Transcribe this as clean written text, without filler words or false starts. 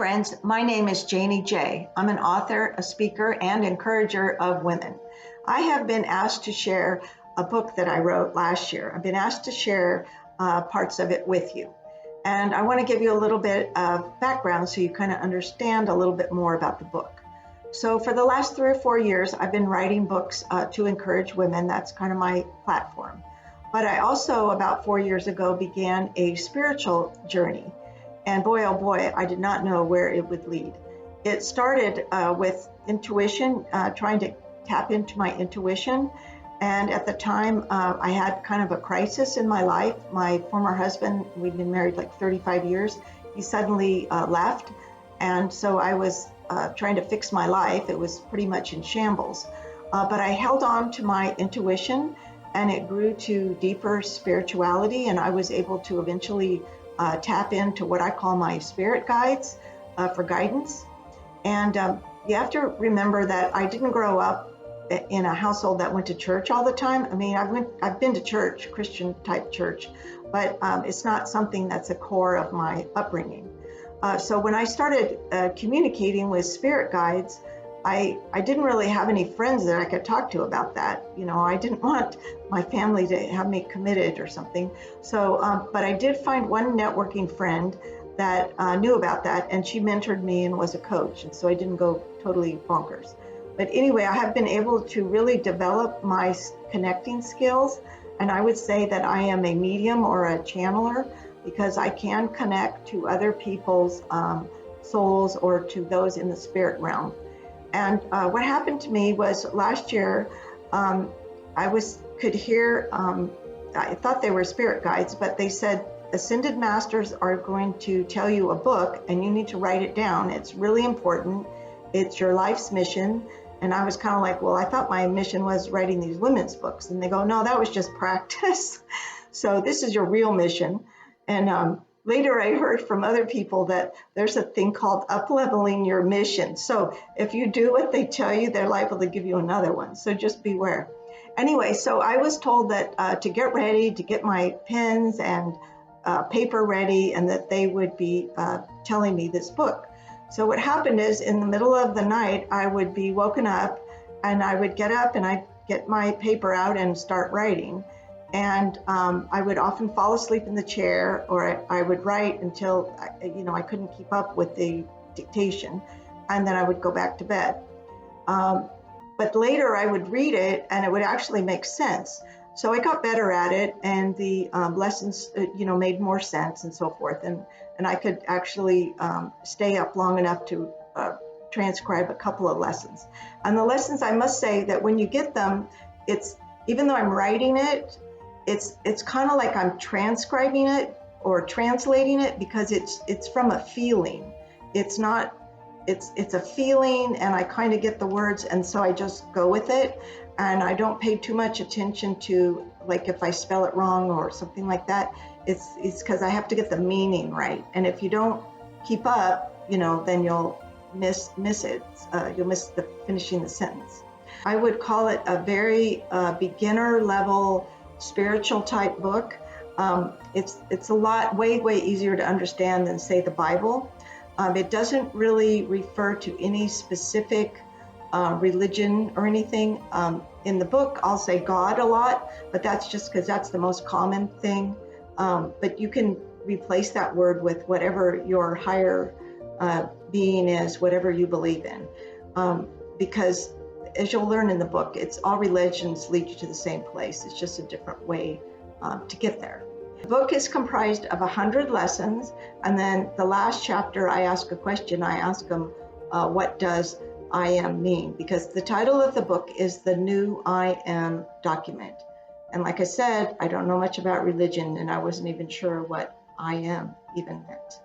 friends. My name is Janie J. I'm an author, a speaker, and encourager of women. I have been asked to share a book that I wrote last year. I've been asked to share parts of it with you. And I want to give you a little bit of background so you kind of understand a little bit more about the book. So for the last 3 or 4 years, I've been writing books to encourage women. That's kind of my platform. But I also, about 4 years ago, began a spiritual journey. And boy, oh boy, I did not know where it would lead. It started with intuition, trying to tap into my intuition. And at the time, I had kind of a crisis in my life. My former husband, we'd been married like 35 years, he suddenly left. And so I was trying to fix my life. It was pretty much in shambles. But I held on to my intuition, and it grew to deeper spirituality. And I was able to eventually tap into what I call my spirit guides for guidance. And you have to remember that I didn't grow up in a household that went to church all the time. I mean, I've been to church, Christian type church, but it's not something that's a core of my upbringing. So when I started communicating with spirit guides, I didn't really have any friends that I could talk to about that. You know, I didn't want my family to have me committed or something. So, but I did find one networking friend that knew about that, and she mentored me and was a coach. And so I didn't go totally bonkers. But anyway, I have been able to really develop my connecting skills. And I would say that I am a medium or a channeler because I can connect to other people's souls or to those in the spirit realm. And what happened to me was last year, could hear, I thought they were spirit guides, but they said, Ascended Masters are going to tell you a book and you need to write it down. It's really important. It's your life's mission. And I was kind of like, well, I thought my mission was writing these women's books. And they go, no, that was just practice. So this is your real mission. And later I heard from other people that there's a thing called up-leveling your mission. So if you do what they tell you, they're liable to give you another one. So just beware. Anyway, so I was told that to get ready, to get my pens and paper ready, and that they would be telling me this book. So what happened is in the middle of the night, I would be woken up and I would get up and I'd get my paper out and start writing. And I would often fall asleep in the chair, or I would write until, I couldn't keep up with the dictation, and then I would go back to bed. But later I would read it and it would actually make sense. So I got better at it, and the lessons, made more sense and so forth. And I could actually stay up long enough to transcribe a couple of lessons. And the lessons, I must say that when you get them, even though I'm writing it, it's kind of like I'm transcribing it or translating it, because it's from a feeling. It's a feeling, and I kind of get the words, and so I just go with it, and I don't pay too much attention to, like, if I spell it wrong or something like that. It's because I have to get the meaning right, and if you don't keep up, then you'll miss it. You'll miss the finishing the sentence. I would call it a very beginner level spiritual type book. It's a lot way easier to understand than, say, the Bible. It doesn't really refer to any specific religion or anything. In the book, I'll say God a lot, but that's just because that's the most common thing. But you can replace that word with whatever your higher being is, whatever you believe in. Because as you'll learn in the book, it's all religions lead you to the same place. It's just a different way to get there. The book is comprised of 100 lessons, and then the last chapter, I ask a question. I ask them, what does I am mean? Because the title of the book is The New I Am Document. And like I said, I don't know much about religion, and I wasn't even sure what I am even meant.